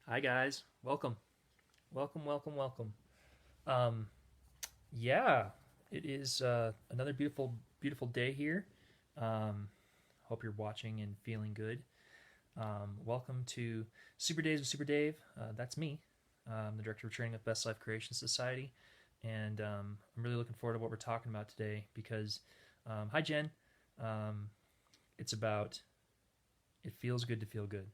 Hi guys, welcome. Um, yeah, it is another beautiful day here. Hope you're watching and feeling good. Welcome to Super Days with Super Dave. That's me. I'm the director of training with Best Life Creation Society, and I'm really looking forward to what we're talking about today because, hi Jen, um, it's about it feels good to feel good.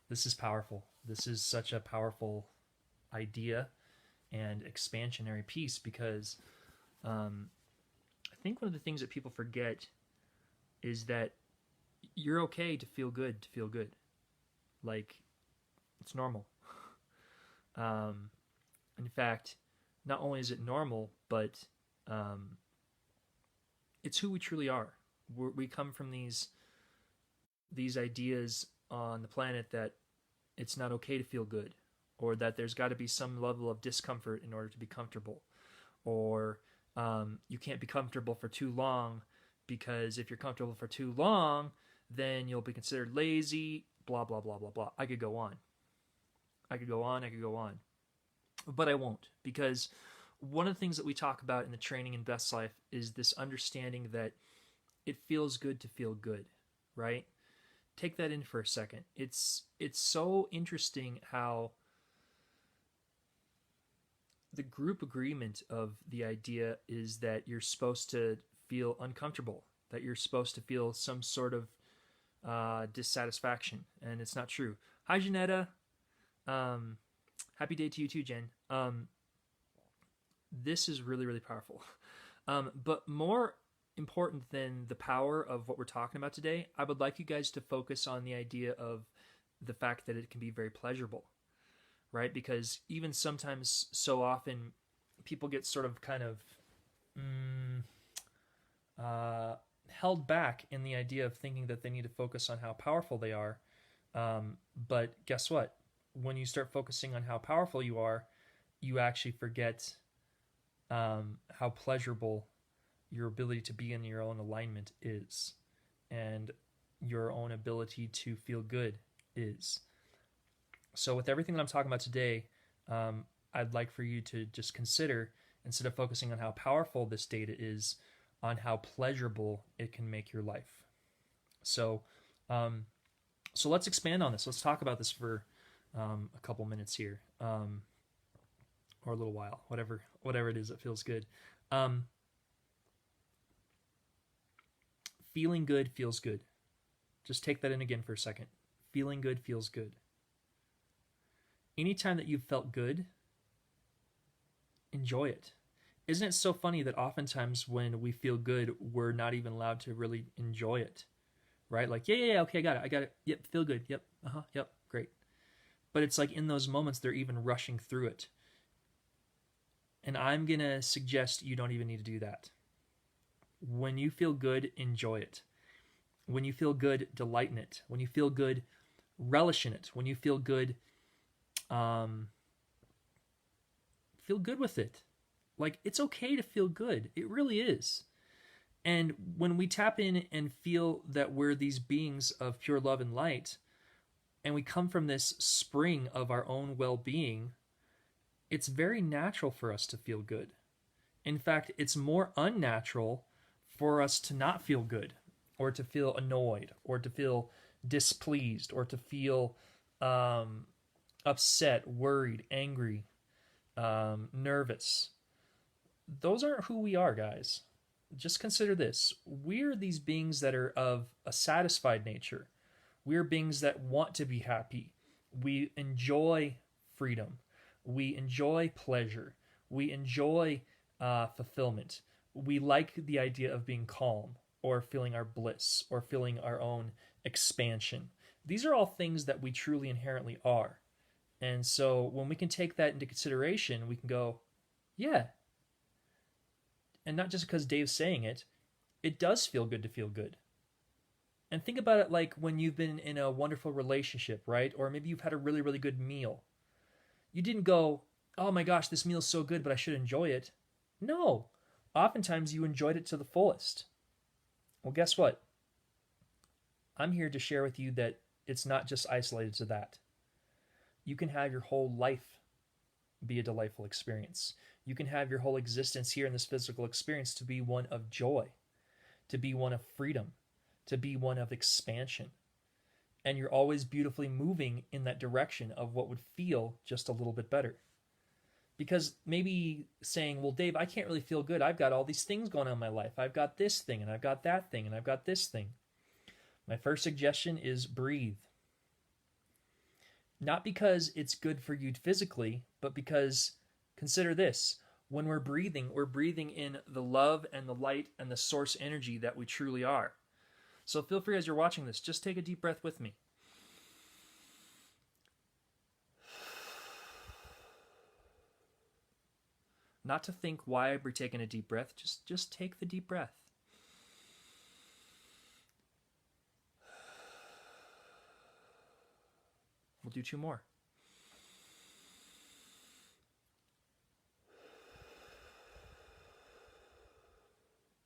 This is powerful. This is such a powerful idea and expansionary piece because um, I think one of the things that people forget is that you're okay to feel good, Like, it's normal. Um, in fact, not only is it normal, but um, it's who we truly are. We come from these ideas on the planet that it's not okay to feel good, or that there's got to be some level of discomfort in order to be comfortable, or you can't be comfortable for too long because if you're comfortable for too long, then you'll be considered lazy, blah, blah, blah, blah, blah. I could go on. I could go on. But I won't because one of the things that we talk about in the training in Best Life is this understanding that it feels good to feel good, right? Take that in for a second. It's so interesting how the group agreement of the idea is that you're supposed to feel uncomfortable, that you're supposed to feel some sort of dissatisfaction, and it's not true. Hi, Janetta. Um, Happy day to you too, Jen. This is really powerful. But more important than the power of what we're talking about today, I would like you guys to focus on the idea of the fact that it can be very pleasurable, right? Because even sometimes, so often, people get sort of kind of mm, uh, held back in the idea of thinking that they need to focus on how powerful they are. But guess what? When you start focusing on how powerful you are, you actually forget how pleasurable your ability to be in your own alignment is, and your own ability to feel good is. So, with everything that I'm talking about today, I'd like for you to just consider, instead of focusing on how powerful this data is, on how pleasurable it can make your life. So, um, so let's expand on this. Let's talk about this for a couple minutes here, or a little while, whatever it is that feels good. Um, Feeling good feels good. Just take that in again for a second. Feeling good feels good. Anytime that you've felt good, enjoy it. Isn't it so funny that oftentimes when we feel good, we're not even allowed to really enjoy it, right? Like, yeah, okay, I got it. Yep, feel good. Yep, yep, great. But it's like in those moments, they're even rushing through it. And I'm going to suggest you don't even need to do that. When you feel good, enjoy it. When you feel good, delight in it. When you feel good, relish in it. When you um, feel good with it. Like, it's okay to feel good. It really is. And when we tap in and feel that we're these beings of pure love and light, and we come from this spring of our own well being, it's very natural for us to feel good. In fact, it's more unnatural for us to not feel good, or to feel annoyed, or to feel displeased, or to feel um, upset, worried, angry, nervous. Those aren't who we are, guys. Just consider this. We're these beings that are of a satisfied nature. We're beings that want to be happy. We enjoy freedom. We enjoy pleasure. We enjoy fulfillment. We like the idea of being calm, or feeling our bliss, or feeling our own expansion. These are all things that we truly inherently are. And so when we can take that into consideration, we can go, yeah. And not just because Dave's saying it, it does feel good to feel good. And think about it like when you've been in a wonderful relationship, right? Or maybe you've had a really good meal. You didn't go, oh my gosh, this meal's so good, but I should enjoy it. No. Oftentimes you enjoyed it to the fullest. Well, guess what? I'm here to share with you that it's not just isolated to that. you can have your whole life be a delightful experience. You can have your whole existence here in this physical experience to be one of joy, to be one of freedom, to be one of expansion. And you're always beautifully moving in that direction of what would feel just a little bit better. Because maybe saying, well, Dave, I can't really feel good. I've got all these things going on in my life. I've got this thing, and I've got that thing, and I've got this thing. My first suggestion is breathe. Not because it's good for you physically, but because, consider this, when we're breathing in the love and the light and the source energy that we truly are. So feel free as you're watching this, just take a deep breath with me. Not to think why we're taking a deep breath, just take the deep breath. We'll do 2 more.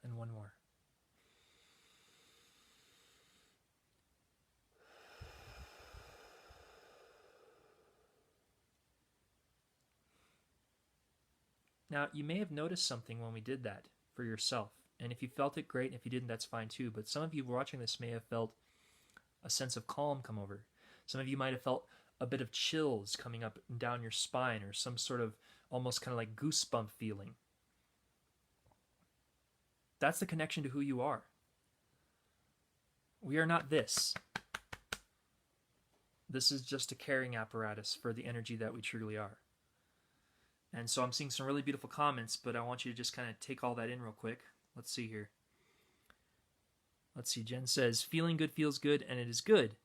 And 1 more. Now, you may have noticed something when we did that for yourself. And if you felt it, great. And if you didn't, that's fine too. But some of you watching this may have felt a sense of calm come over. Some of you might have felt a bit of chills coming up and down your spine, or some sort of almost kind of like goosebump feeling. That's the connection to who you are. We are not this. This is just a carrying apparatus for the energy that we truly are. And so I'm seeing some really beautiful comments, but I want you to just kind of take all that in real quick. Let's see here. Let's see. Jen says, feeling good feels good, and it is good.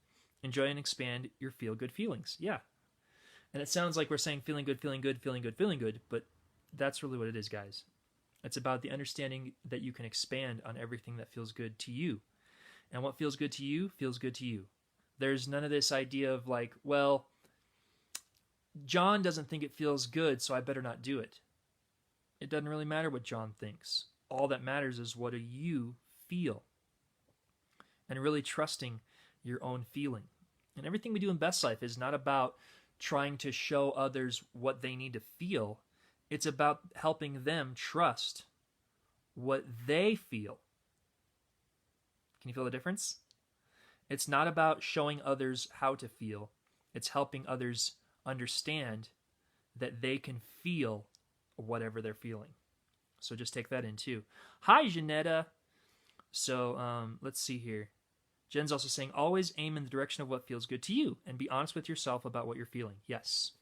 Enjoy and expand your feel-good feelings. Yeah. And it sounds like we're saying feeling good, feeling good, feeling good, feeling good, but that's really what it is, guys. It's about the understanding that you can expand on everything that feels good to you. And what feels good to you feels good to you. There's none of this idea of like, well, John doesn't think it feels good, so I better not do it. It doesn't really matter what John thinks. All that matters is what do you feel? And really trusting your own feeling. And everything we do in Best Life is not about trying to show others what they need to feel. It's about helping them trust what they feel. Can you feel the difference? It's not about showing others how to feel. It's helping others understand that they can feel whatever they're feeling. So just take that in too. Hi, Janetta. So let's see here. Jen's also saying, always aim in the direction of what feels good to you and be honest with yourself about what you're feeling. Yes.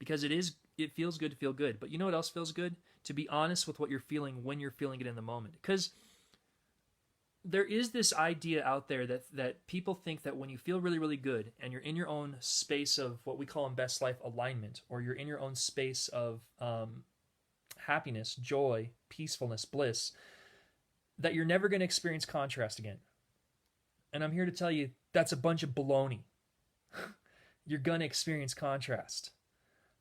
Because it feels good to feel good. But you know what else feels good? To be honest with what you're feeling when you're feeling it in the moment. Because there is this idea out there that people think that when you feel really, really good and you're in your own space of what we call in Best Life alignment, or you're in your own space of happiness, joy, peacefulness, bliss, that you're never going to experience contrast again. And I'm here to tell you that's a bunch of baloney. You're going to experience contrast.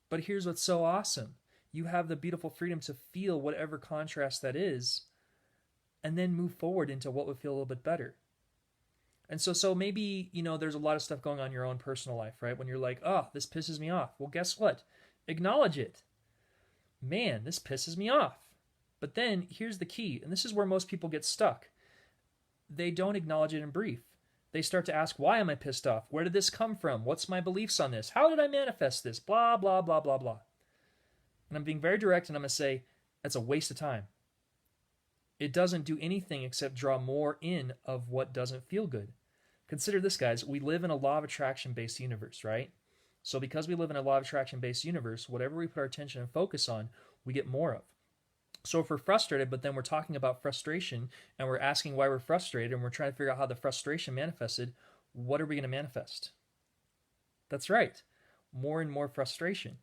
But here's what's so awesome. You have the beautiful freedom to feel whatever contrast that is, and then move forward into what would feel a little bit better. And so maybe, there's a lot of stuff going on in your own personal life, right? When you're like, oh, this pisses me off. Well, guess what? Acknowledge it. Man, this pisses me off. But then here's the key, and this is where most people get stuck. They don't acknowledge it in brief. They start to ask, why am I pissed off? Where did this come from? What's my beliefs on this? How did I manifest this? Blah, blah, blah, blah, blah. And I'm being very direct, and I'm going to say, that's a waste of time. It doesn't do anything except draw more in of what doesn't feel good. Consider this, guys. We live in a law of attraction-based universe, right? So because we live in a law of attraction-based universe, whatever we put our attention and focus on, we get more of. So if we're frustrated, but then we're talking about frustration, and we're asking why we're frustrated, and we're trying to figure out how the frustration manifested, what are we going to manifest? That's right. More and more frustration.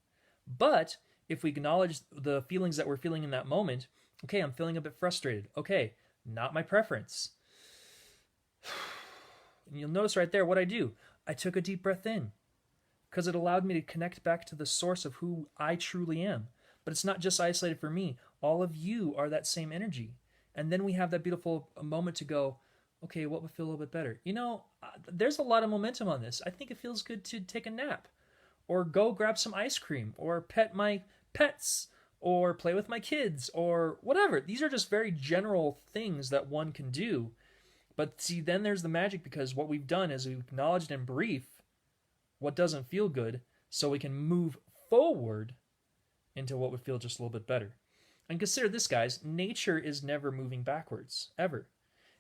But if we acknowledge the feelings that we're feeling in that moment, okay, I'm feeling a bit frustrated. Okay, not my preference. And you'll notice right there what I do. I took a deep breath in because it allowed me to connect back to the source of who I truly am. But it's not just isolated for me. All of you are that same energy. And then we have that beautiful moment to go, okay, what would feel a little bit better? There's a lot of momentum on this. I think it feels good to take a nap. or go grab some ice cream, or pet my pets, or play with my kids, or whatever. These are just very general things that one can do. But see, then there's the magic, because what we've done is we've acknowledged in brief what doesn't feel good, so we can move forward into what would feel just a little bit better. And consider this, guys, nature is never moving backwards, ever.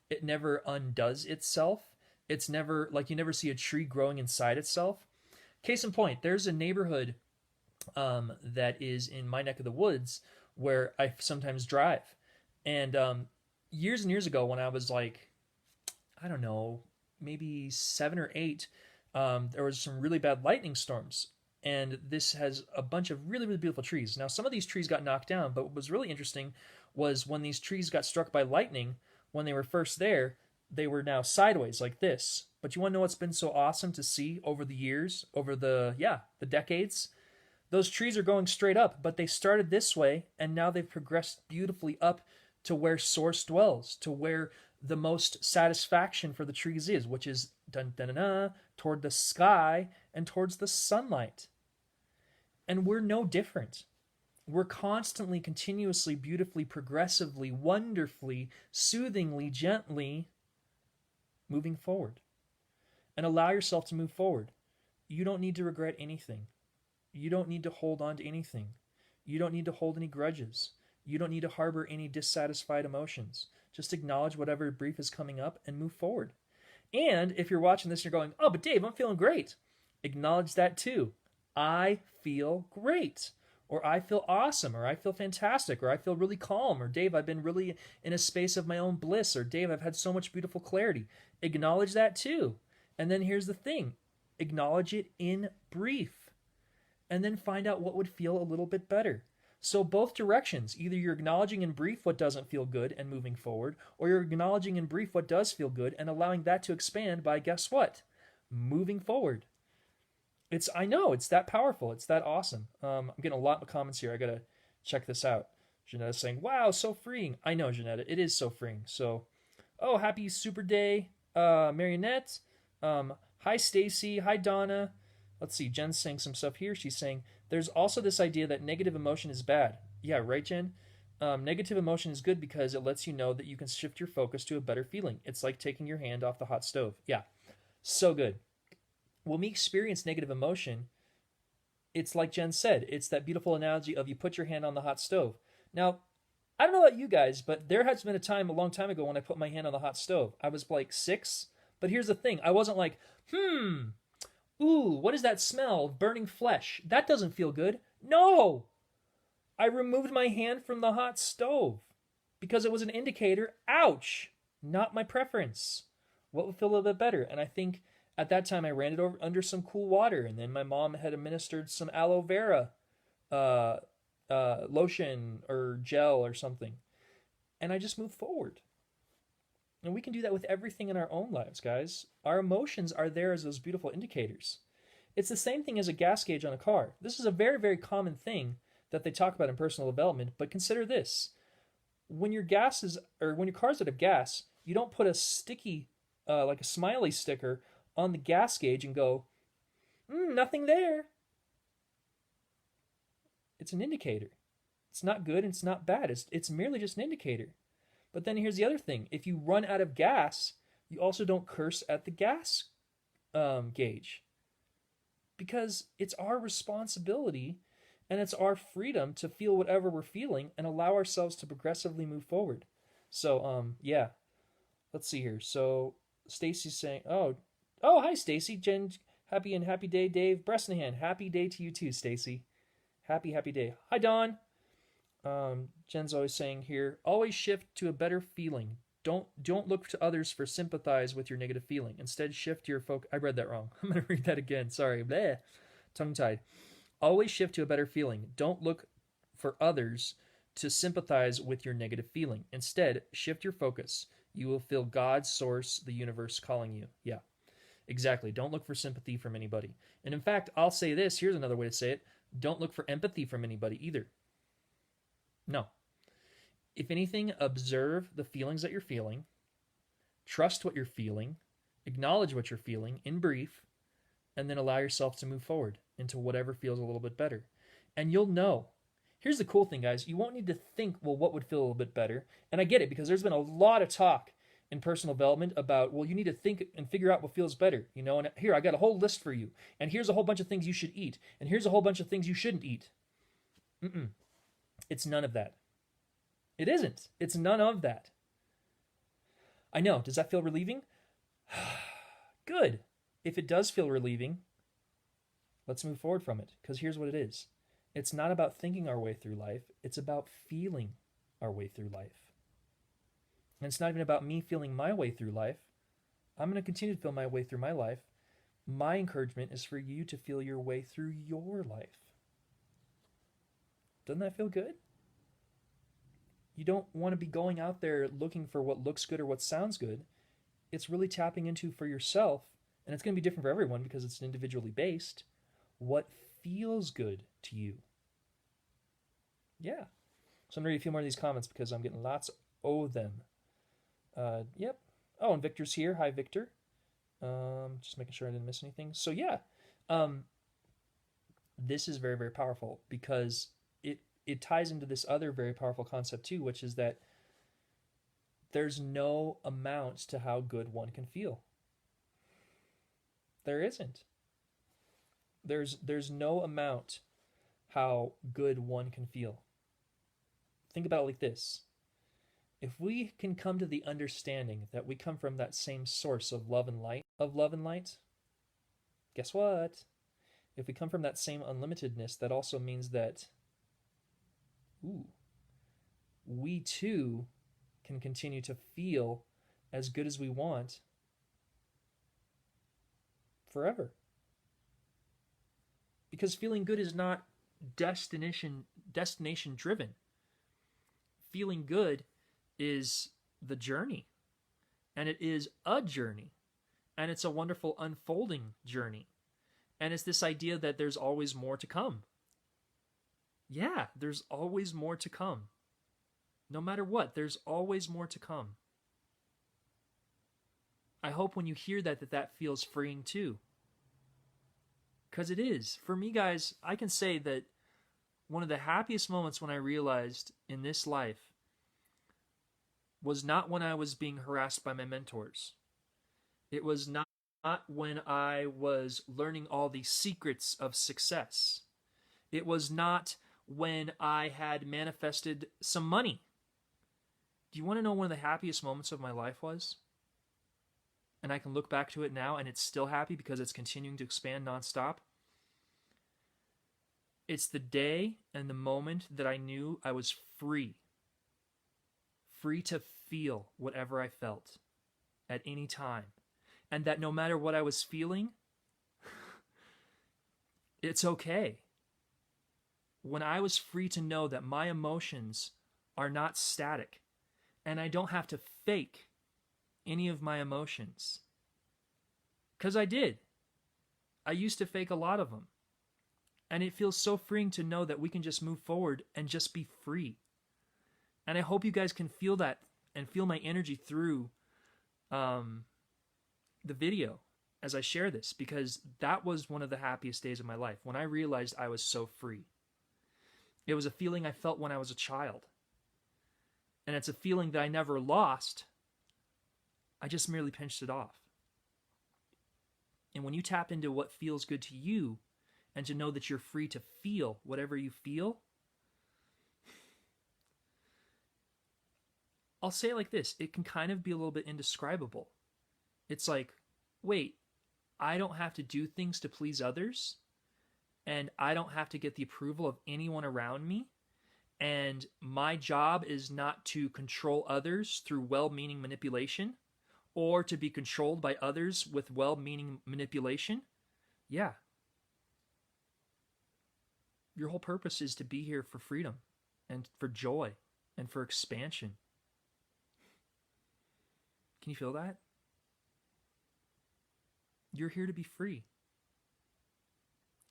It never undoes itself. It's never, like, you never see a tree growing inside itself. Case in point, there's a neighborhood that is in my neck of the woods where I sometimes drive. And years and years ago, when I was like, I don't know, maybe 7 or 8, there was some really bad lightning storms. And this has a bunch of really, really beautiful trees. Now, some of these trees got knocked down, but what was really interesting was when these trees got struck by lightning, when they were first there, they were now sideways like this. But you want to know what's been so awesome to see over the years, over the decades? Those trees are going straight up, but they started this way, and now they've progressed beautifully up to where source dwells, to where the most satisfaction for the trees is, which is toward the sky and towards the sunlight. And we're no different. We're constantly, continuously, beautifully, progressively, wonderfully, soothingly, gently moving forward. And allow yourself to move forward. You don't need to regret anything. You don't need to hold on to anything. You don't need to hold any grudges. You don't need to harbor any dissatisfied emotions. Just acknowledge whatever brief is coming up and move forward. And if you're watching this and you're going, oh, but Dave, I'm feeling great. Acknowledge that too. I feel great. Or I feel awesome. Or I feel fantastic. Or I feel really calm. Or Dave, I've been really in a space of my own bliss. Or Dave, I've had so much beautiful clarity. Acknowledge that too. And then here's the thing. Acknowledge it in brief. And then find out what would feel a little bit better. So both directions. Either you're acknowledging in brief what doesn't feel good and moving forward, or you're acknowledging in brief what does feel good and allowing that to expand by, guess what? Moving forward. I know, it's that powerful. It's that awesome. I'm getting a lot of comments here. I got to check this out. Janetta's saying, wow, so freeing. I know, Janetta, it is so freeing. So, oh, happy Super Day, Marionette. Hi, Stacy. Hi, Donna. Let's see, Jen's saying some stuff here. She's saying, there's also this idea that negative emotion is bad. Yeah, right, Jen? Negative emotion is good because it lets you know that you can shift your focus to a better feeling. It's like taking your hand off the hot stove. Yeah, so good. When we experience negative emotion, it's like Jen said, it's that beautiful analogy of you put your hand on the hot stove. Now, I don't know about you guys, but there has been a time a long time ago when I put my hand on the hot stove. I was like 6, but here's the thing. I wasn't like, ooh, what is that smell? Burning flesh. That doesn't feel good. No! I removed my hand from the hot stove because it was an indicator. Ouch! Not my preference. What would feel a little bit better? And I think at that time I ran it over under some cool water, and then my mom had administered some aloe vera lotion or gel or something. And I just moved forward. And we can do that with everything in our own lives, guys. Our emotions are there as those beautiful indicators. It's the same thing as a gas gauge on a car. This is a very, very common thing that they talk about in personal development, but consider this. When your car's out of gas, you don't put a sticky, like a smiley sticker on the gas gauge and go, nothing there. It's an indicator. It's not good and it's not bad. It's merely just an indicator. But then here's the other thing. If you run out of gas, you also don't curse at the gas gauge. Because it's our responsibility and it's our freedom to feel whatever we're feeling and allow ourselves to progressively move forward. So, yeah. Let's see here. So, Stacy's saying, oh, hi, Stacy. Jen, happy day, Dave. Bresnahan, happy day to you too, Stacy. Happy day. Hi, Dawn. Jen's always saying here, always shift to a better feeling. Don't look to others for sympathize with your negative feeling. Instead, shift your focus. I read that wrong. I'm going to read that again. Sorry. Bleh. Tongue-tied. Always shift to a better feeling. Don't look for others to sympathize with your negative feeling. Instead, shift your focus. You will feel God's source, the universe calling you. Yeah, exactly. Don't look for sympathy from anybody. And in fact, I'll say this. Here's another way to say it. Don't look for empathy from anybody either. No. If anything, observe the feelings that you're feeling, trust what you're feeling, acknowledge what you're feeling in brief, and then allow yourself to move forward into whatever feels a little bit better. And you'll know. Here's the cool thing, guys. You won't need to think, well, what would feel a little bit better? And I get it, because there's been a lot of talk in personal development about, well, you need to think and figure out what feels better, and here, I got a whole list for you, and here's a whole bunch of things you should eat, and here's a whole bunch of things you shouldn't eat. It's none of that. It isn't. It's none of that. I know. Does that feel relieving? Good. If it does feel relieving, let's move forward from it, because here's what it is. It's not about thinking our way through life. It's about feeling our way through life. And it's not even about me feeling my way through life. I'm going to continue to feel my way through my life. My encouragement is for you to feel your way through your life. Doesn't that feel good? You don't want to be going out there looking for what looks good or what sounds good. It's really tapping into for yourself, and it's going to be different for everyone because it's individually based, what feels good to you. Yeah. So I'm ready to feel more of these comments because I'm getting lots of them. Yep. Oh, and Victor's here. Hi, Victor. Just making sure I didn't miss anything. So yeah, this is very, very powerful because it ties into this other very powerful concept too, which is that there's no amount to how good one can feel. There isn't. There's no amount how good one can feel. Think about it like this. If we can come to the understanding that we come from that same source of love and light, guess what? If we come from that same unlimitedness, that also means that we too can continue to feel as good as we want forever. Because feeling good is not destination driven. Feeling good is the journey, and it is a journey, and it's a wonderful unfolding journey, and it's this idea that there's always more to come. Yeah, there's always more to come. No matter what, there's always more to come. I hope when you hear that feels freeing too. Because it is. For me, guys, I can say that one of the happiest moments when I realized in this life was not when I was being harassed by my mentors. It was not when I was learning all the secrets of success. It was not when I had manifested some money. Do you want to know one of the happiest moments of my life was? And I can look back to it now and it's still happy because it's continuing to expand nonstop. It's the day and the moment that I knew I was free. Free to feel whatever I felt at any time. And that no matter what I was feeling, it's okay. When I was free to know that my emotions are not static and I don't have to fake any of my emotions. Because I did. I used to fake a lot of them. And it feels so freeing to know that we can just move forward and just be free. And I hope you guys can feel that and feel my energy through the video as I share this, because that was one of the happiest days of my life when I realized I was so free. It was a feeling I felt when I was a child. And it's a feeling that I never lost. I just merely pinched it off. And when you tap into what feels good to you and to know that you're free to feel whatever you feel, I'll say it like this. It can kind of be a little bit indescribable. It's like, wait, I don't have to do things to please others, and I don't have to get the approval of anyone around me, and my job is not to control others through well-meaning manipulation or to be controlled by others with well-meaning manipulation. Yeah. Your whole purpose is to be here for freedom and for joy and for expansion. Can you feel that? You're here to be free.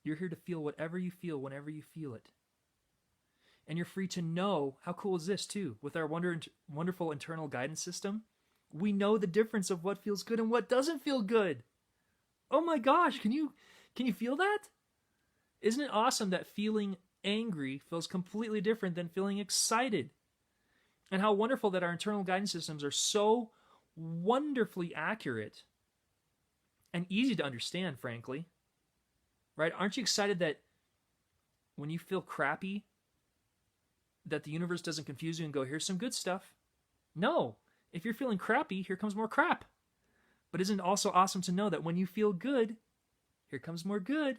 You're here to feel whatever you feel whenever you feel it. And you're free to know, how cool is this too? With our wonderful internal guidance system, we know the difference of what feels good and what doesn't feel good. Oh my gosh, can you Can you feel that? Isn't it awesome that feeling angry feels completely different than feeling excited? And how wonderful that our internal guidance systems are so wonderfully accurate and easy to understand, frankly. Right? Aren't you excited that when you feel crappy, that the universe doesn't confuse you and go, here's some good stuff? No. If you're feeling crappy, here comes more crap. But isn't it also awesome to know that when you feel good, here comes more good?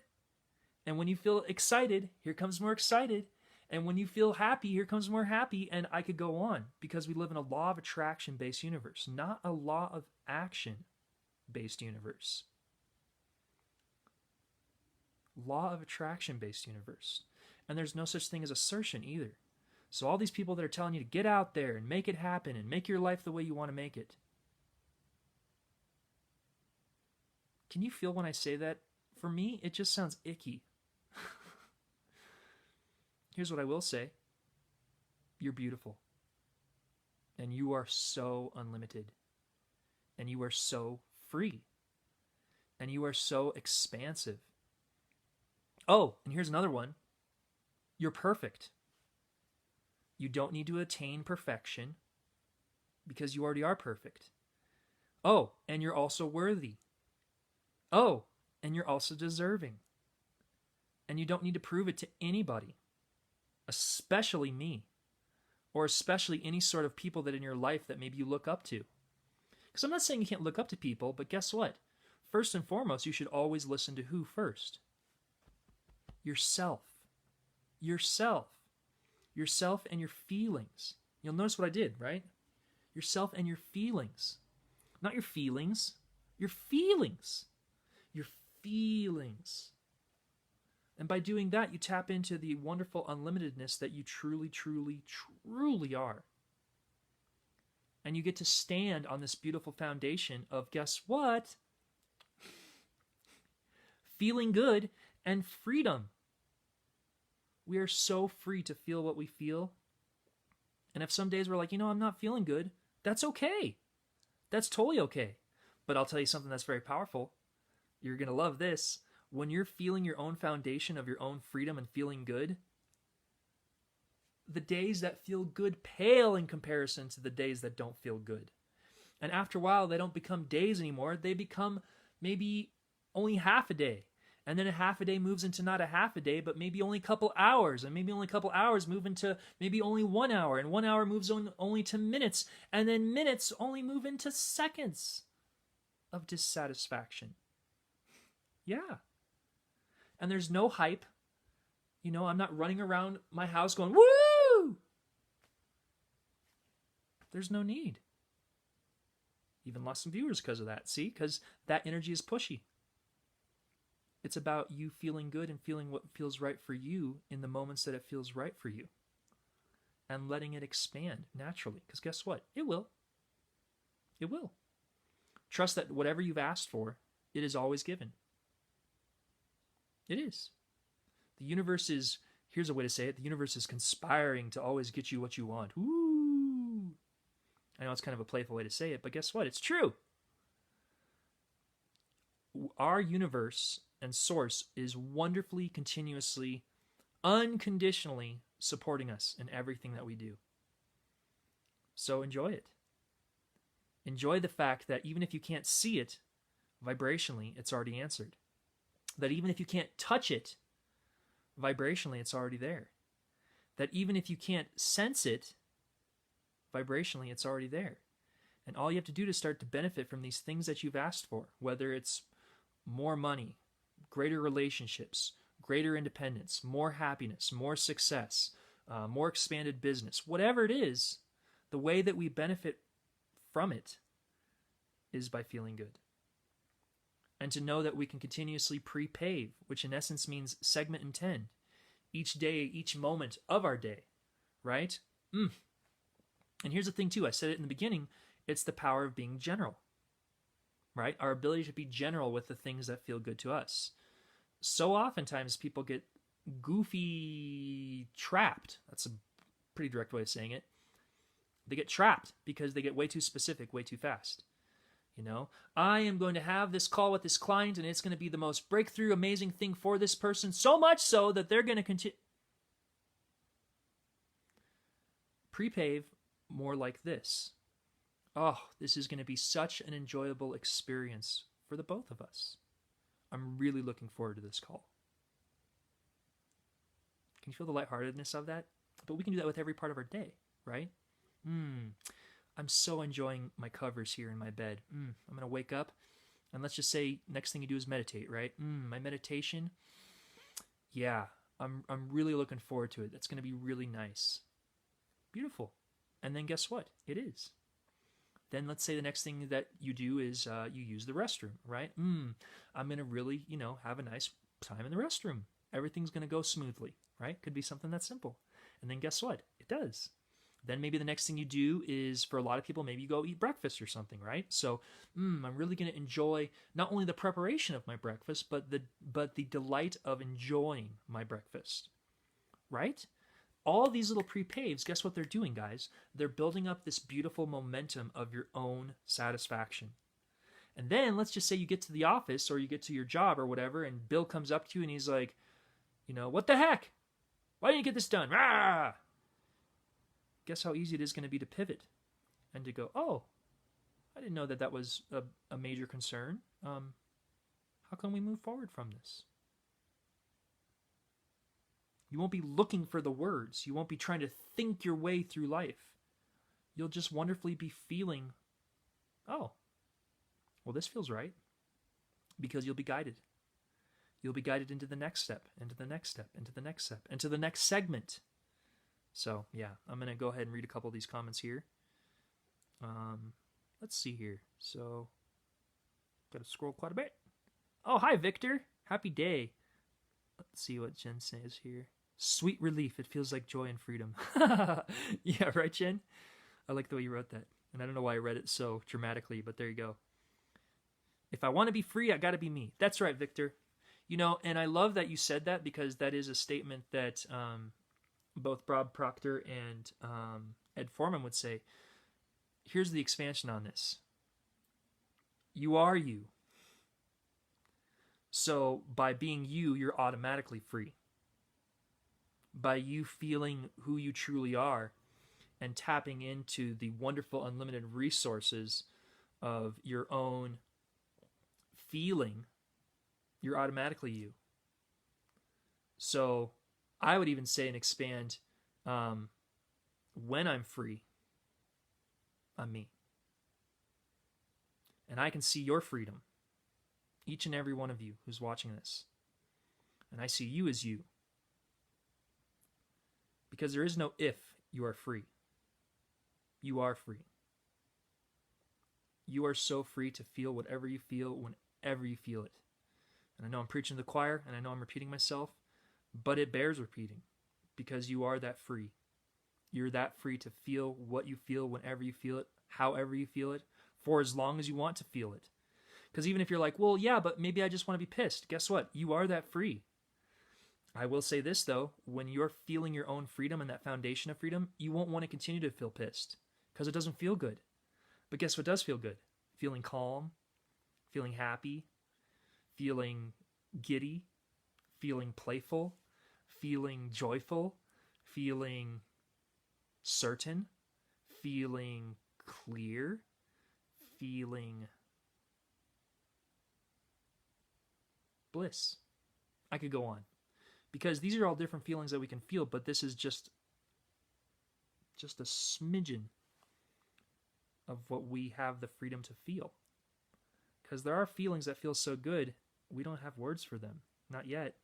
And when you feel excited, here comes more excited. And when you feel happy, here comes more happy. And I could go on, because we live in a law of attraction-based universe, not a law of action-based universe. Law of attraction-based universe. And there's no such thing as assertion either. So all these people that are telling you to get out there and make it happen and make your life the way you want to make it. Can you feel when I say that? For me, it just sounds icky. Here's what I will say. You're beautiful. And you are so unlimited. And you are so free. And you are so expansive. Oh, and here's another one. You're perfect. You don't need to attain perfection because you already are perfect. Oh, and you're also worthy. Oh, and you're also deserving. And you don't need to prove it to anybody, especially me, or especially any sort of people that in your life that maybe you look up to. Because I'm not saying you can't look up to people, but guess what? First and foremost, you should always listen to who first? Yourself. Yourself. Yourself and your feelings. You'll notice what I did, right? Yourself and your feelings. Not your feelings. Your feelings. Your feelings. And by doing that, you tap into the wonderful unlimitedness that you truly, truly, truly are. And you get to stand on this beautiful foundation of, guess what? Feeling good and freedom. We are so free to feel what we feel. And if some days we're like, I'm not feeling good, that's okay. That's totally okay. But I'll tell you something that's very powerful. You're going to love this. When you're feeling your own foundation of your own freedom and feeling good, the days that feel good pale in comparison to the days that don't feel good. And after a while, they don't become days anymore. They become maybe only half a day. And then a half a day moves into not a half a day, but maybe only a couple hours. And maybe only a couple hours move into maybe only 1 hour. And 1 hour moves on only to minutes. And then minutes only move into seconds of dissatisfaction. Yeah. And there's no hype. I'm not running around my house going, woo! There's no need. Even lost some viewers because of that. See? Because that energy is pushy. It's about you feeling good and feeling what feels right for you in the moments that it feels right for you. And letting it expand naturally. Because guess what? It will. It will. Trust that whatever you've asked for, it is always given. It is. The universe is, here's a way to say it, the universe is conspiring to always get you what you want. Ooh. I know it's kind of a playful way to say it, but guess what? It's true. Our universe and source is wonderfully, continuously, unconditionally supporting us in everything that we do. So enjoy it. Enjoy the fact that even if you can't see it vibrationally, it's already answered. That even if you can't touch it vibrationally, it's already there. That even if you can't sense it vibrationally, it's already there. And all you have to do to start to benefit from these things that you've asked for, whether it's more money, greater relationships, greater independence, more happiness, more success, more expanded business, whatever it is, the way that we benefit from it is by feeling good. And to know that we can continuously pre-pave, which in essence means segment and tend, each day, each moment of our day, right? And here's the thing too, I said it in the beginning, it's the power of being general, right? Our ability to be general with the things that feel good to us. So oftentimes people get goofy trapped. That's a pretty direct way of saying it. They get trapped because they get way too specific, way too fast. You know, I am going to have this call with this client and it's going to be the most breakthrough, amazing thing for this person, so much so that they're going to continue. Prepave more like this. Oh, this is going to be such an enjoyable experience for the both of us. I'm really looking forward to this call. Can you feel the lightheartedness of that? But we can do that with every part of our day, right? I'm so enjoying my covers here in my bed. I'm going to wake up, and let's just say next thing you do is meditate, right? My meditation, yeah, I'm really looking forward to it. That's going to be really nice. Beautiful. And then guess what? It is. Then let's say the next thing that you do is you use the restroom, right? I'm going to really, have a nice time in the restroom. Everything's going to go smoothly, right? Could be something that simple. And then guess what? It does. Then maybe the next thing you do is, for a lot of people, maybe you go eat breakfast or something, right? So, I'm really going to enjoy not only the preparation of my breakfast, but the delight of enjoying my breakfast, right? All these little prepaves, guess what they're doing, guys? They're building up this beautiful momentum of your own satisfaction. And then let's just say you get to the office or you get to your job or whatever, and Bill comes up to you and he's like, what the heck? Why didn't you get this done? Rah! Guess how easy it is going to be to pivot and to go, oh, I didn't know that was a major concern. How can we move forward from this? You won't be looking for the words. You won't be trying to think your way through life. You'll just wonderfully be feeling, oh, well, this feels right. Because you'll be guided. You'll be guided into the next step, into the next step, into the next step, into the next segment. So, yeah, I'm going to go ahead and read a couple of these comments here. Let's see here. So, got to scroll quite a bit. Oh, hi, Victor. Happy day. Let's see what Jen says here. Sweet relief. It feels like joy and freedom. Yeah, right, Jen? I like the way you wrote that. And I don't know why I read it so dramatically, but there you go. If I want to be free, I got to be me. That's right, Victor. And I love that you said that, because that is a statement that both Bob Proctor and Ed Foreman would say. Here's the expansion on this. You are you. So by being you, you're automatically free. By you feeling who you truly are and tapping into the wonderful unlimited resources of your own feeling, you're automatically you. So I would even say and expand, when I'm free, I'm me. And I can see your freedom, each and every one of you who's watching this. And I see you as you. Because there is no if you are free. You are free. You are so free to feel whatever you feel whenever you feel it. And I know I'm preaching to the choir, and I know I'm repeating myself, but it bears repeating, because you are that free. You're that free to feel what you feel whenever you feel it, however you feel it, for as long as you want to feel it. Because even if you're like, well, yeah, but maybe I just want to be pissed. Guess what? You are that free. I will say this, though. When you're feeling your own freedom and that foundation of freedom, you won't want to continue to feel pissed, because it doesn't feel good. But guess what does feel good? Feeling calm, feeling happy, feeling giddy, feeling playful, feeling joyful, feeling certain, feeling clear, feeling bliss. I could go on, because these are all different feelings that we can feel, but this is just a smidgen of what we have the freedom to feel. Because there are feelings that feel so good, we don't have words for them. Not yet.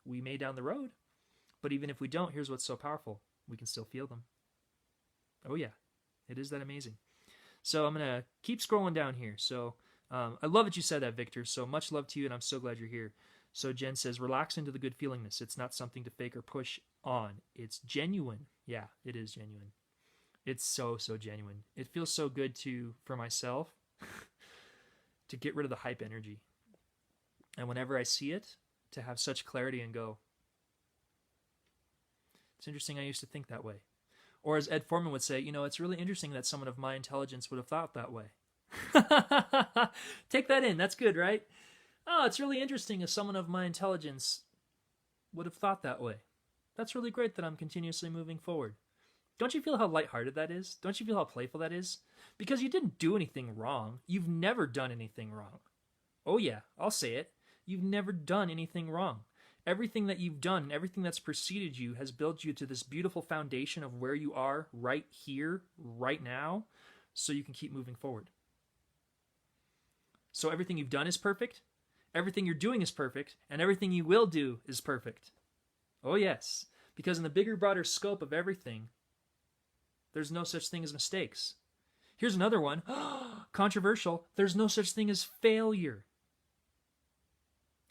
We may down the road. But even if we don't, here's what's so powerful. We can still feel them. Oh yeah, it is that amazing. So I'm going to keep scrolling down here. So I love that you said that, Victor. So much love to you, and I'm so glad you're here. So Jen says, relax into the good feelingness. It's not something to fake or push on. It's genuine. Yeah, it is genuine. It's so, so genuine. It feels so good for myself to get rid of the hype energy. And whenever I see it, to have such clarity and go, it's interesting I used to think that way. Or as Ed Foreman would say, it's really interesting that someone of my intelligence would have thought that way. Take that in. That's good, right? Oh, it's really interesting as someone of my intelligence would have thought that way. That's really great that I'm continuously moving forward. Don't you feel how lighthearted that is? Don't you feel how playful that is? Because you didn't do anything wrong. You've never done anything wrong. Oh yeah, I'll say it. You've never done anything wrong. Everything that you've done, everything that's preceded you has built you to this beautiful foundation of where you are right here, right now, so you can keep moving forward. So everything you've done is perfect, everything you're doing is perfect, and everything you will do is perfect. Oh yes, because in the bigger, broader scope of everything, there's no such thing as mistakes. Here's another one. Controversial. There's no such thing as failure.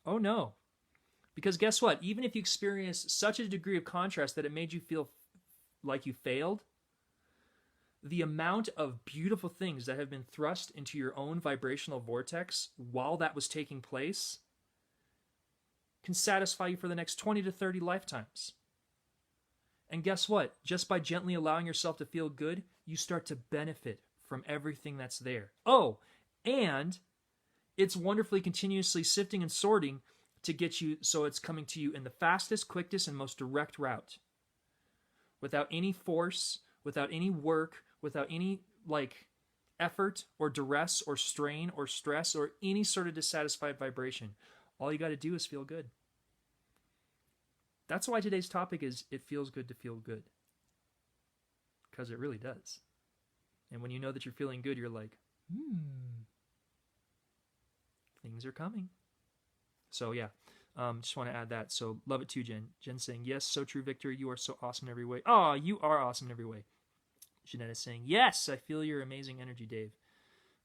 Oh no. Because guess what? Even if you experience such a degree of contrast that it made you feel like you failed, the amount of beautiful things that have been thrust into your own vibrational vortex while that was taking place can satisfy you for the next 20 to 30 lifetimes. And guess what? Just by gently allowing yourself to feel good, you start to benefit from everything that's there. Oh, and it's wonderfully continuously sifting and sorting to get you so it's coming to you in the fastest, quickest, and most direct route. Without any force, without any work, without any effort or duress or strain or stress or any sort of dissatisfied vibration. All you got to do is feel good. That's why today's topic is it feels good to feel good. Because it really does. And when you know that you're feeling good, you're like, things are coming. So yeah, just want to add that. So love it too, Jen. Jen saying, yes, so true, Victor. You are so awesome in every way. Oh, you are awesome in every way. Jeanette is saying, yes, I feel your amazing energy, Dave.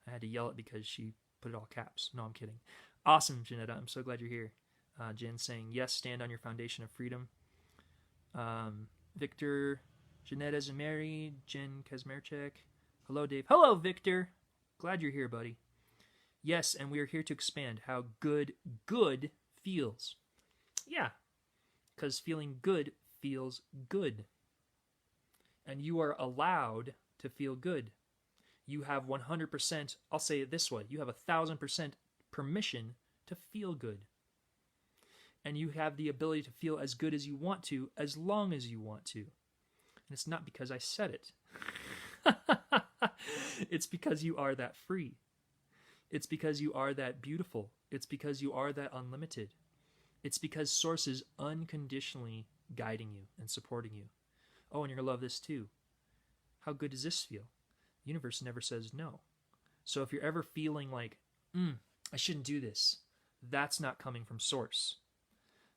I had to yell it because she put it all caps. No, I'm kidding. Awesome, Jeanette. I'm so glad you're here. Jen saying, yes, stand on your foundation of freedom. Victor, Jeanette is married. Jen Kazmerchek. Hello, Dave. Hello, Victor. Glad you're here, buddy. Yes, and we are here to expand how good feels. Yeah, because feeling good feels good. And you are allowed to feel good. You have 100%, I'll say it this way, you have 1,000% permission to feel good. And you have the ability to feel as good as you want to, as long as you want to. And it's not because I said it. It's because you are that free. It's because you are that beautiful. It's because you are that unlimited. It's because Source is unconditionally guiding you and supporting you. Oh, and you're going to love this too. How good does this feel? The universe never says no. So if you're ever feeling like, I shouldn't do this, that's not coming from Source.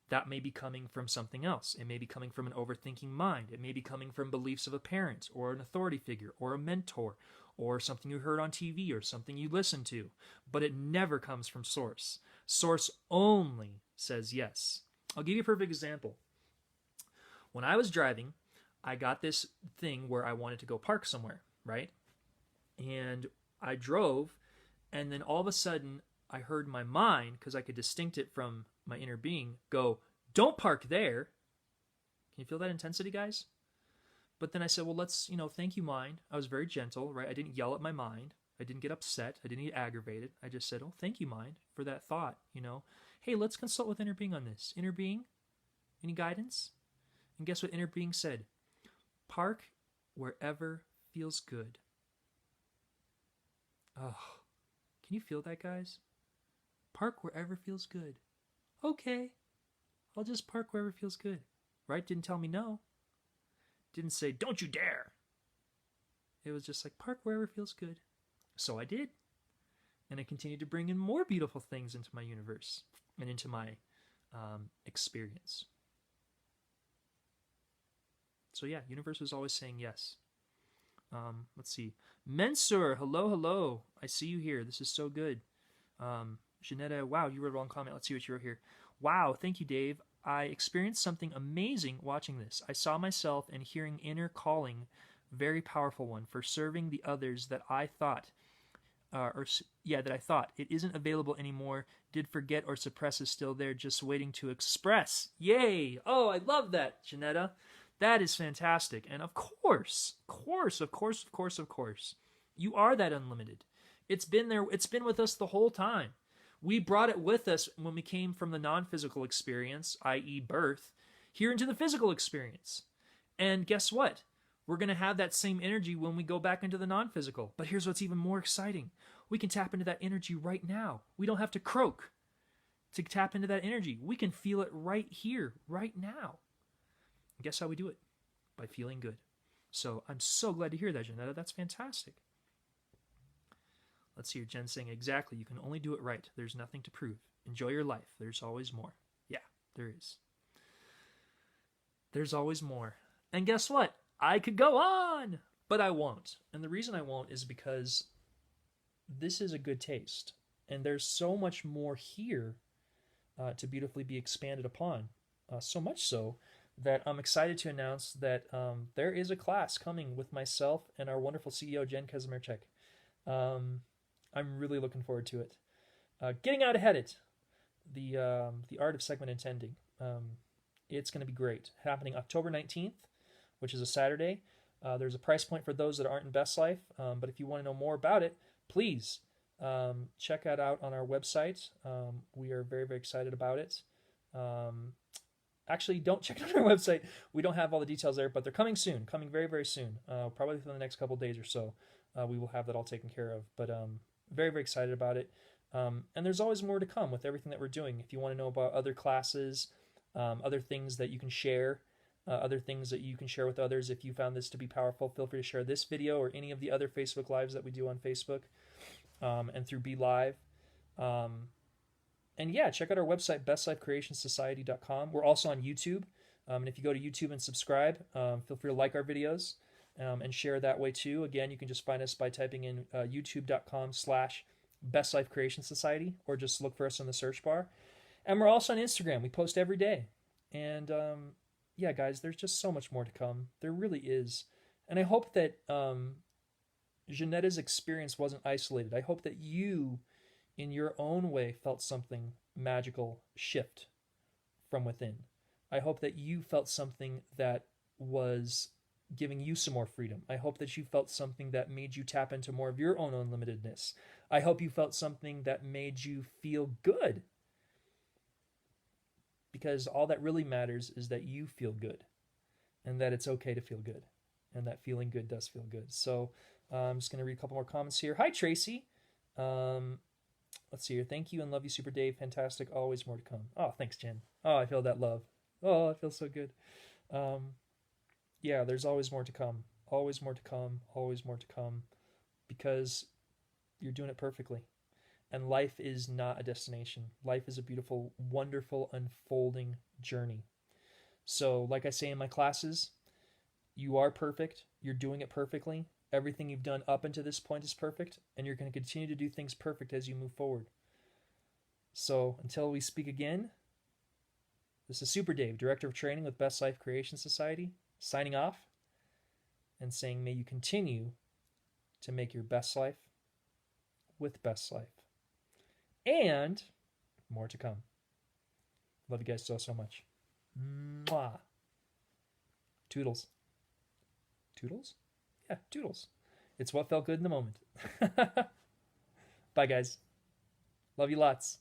That may be coming from something else. It may be coming from an overthinking mind. It may be coming from beliefs of a parent or an authority figure or a mentor or something you heard on TV or something you listened to. But it never comes from Source. Source only says yes. I'll give you a perfect example. When I was driving, I got this thing where I wanted to go park somewhere, right? And I drove, and then all of a sudden, I heard my mind, because I could distinct it from my inner being, go, don't park there. Can you feel that intensity, guys? But then I said, well, let's, thank you, mind. I was very gentle, right? I didn't yell at my mind. I didn't get upset. I didn't get aggravated. I just said, oh, thank you, mind, for that thought, Hey, let's consult with inner being on this. Inner being, any guidance? And guess what inner being said? Park wherever feels good. Oh, can you feel that, guys? Park wherever feels good. Okay, I'll just park wherever feels good. Right? Didn't tell me no. Didn't say, don't you dare. It was just like, park wherever feels good. So I did. And I continued to bring in more beautiful things into my universe and into my experience. So yeah, universe is always saying yes. Let's see. Mensur, hello. I see you here. This is so good. Jeanetta, wow, you wrote a long comment. Let's see what you wrote here. Wow, thank you, Dave. I experienced something amazing watching this. I saw myself and hearing inner calling, very powerful one, for serving the others that I thought, that I thought. It isn't available anymore. Did forget or suppress is still there, just waiting to express. Yay! Oh, I love that, Janetta. That is fantastic. And of course, you are that unlimited. It's been there. It's been with us the whole time. We brought it with us when we came from the non-physical experience, i.e. birth, here into the physical experience. And guess what? We're going to have that same energy when we go back into the non-physical. But here's what's even more exciting. We can tap into that energy right now. We don't have to croak to tap into that energy. We can feel it right here, right now. And guess how we do it? By feeling good. So I'm so glad to hear that, Janetta. That's fantastic. Let's hear Jen saying, exactly, you can only do it right. There's nothing to prove. Enjoy your life. There's always more. Yeah, there is. There's always more. And guess what? I could go on, but I won't. And the reason I won't is because this is a good taste. And there's so much more here to beautifully be expanded upon. So much so that I'm excited to announce that there is a class coming with myself and our wonderful CEO, Jen Kazimirchek. I'm really looking forward to it. Getting out ahead it, the art of segment intending. It's going to be great. Happening October 19th, which is a Saturday. There's a price point for those that aren't in BestLife, but if you want to know more about it, please check that out on our website. We are very, very excited about it. Actually, don't check it on our website. We don't have all the details there, but they're coming soon, coming very, very soon, probably within the next couple of days or so. We will have that all taken care of, but very, very excited about it. And there's always more to come with everything that we're doing. If you want to know about other classes, other things that you can share, other things that you can share with others, if you found this to be powerful, feel free to share this video or any of the other Facebook Lives that we do on Facebook and through BeLive. And yeah, check out our website, bestlifecreationsociety.com. We're also on YouTube. And if you go to YouTube and subscribe, feel free to like our videos and share that way too. Again, you can just find us by typing in youtube.com/bestlifecreationsociety or just look for us in the search bar. And we're also on Instagram. We post every day. And yeah, guys, there's just so much more to come. There really is. And I hope that Janetta's experience wasn't isolated. I hope that you, in your own way, felt something magical shift from within. I hope that you felt something that was giving you some more freedom. I hope that you felt something that made you tap into more of your own unlimitedness. I hope you felt something that made you feel good. Because all that really matters is that you feel good and that it's okay to feel good and that feeling good does feel good. So I'm just going to read a couple more comments here. Hi, Tracy. Let's see here. Thank you and love you, Super Dave. Fantastic. Always more to come. Oh, thanks, Jen. Oh, I feel that love. Oh, it feels so good. Yeah, there's always more to come. Always more to come. Always more to come. Because you're doing it perfectly. And life is not a destination. Life is a beautiful, wonderful, unfolding journey. So, like I say in my classes, you are perfect. You're doing it perfectly. Everything you've done up until this point is perfect. And you're going to continue to do things perfect as you move forward. So, until we speak again, this is Super Dave, Director of Training with Best Life Creation Society, signing off and saying, may you continue to make your best life with Best Life. And more to come. Love you guys so, so much. Mwah. Toodles. Toodles? Yeah, toodles. It's what felt good in the moment. Bye, guys. Love you lots.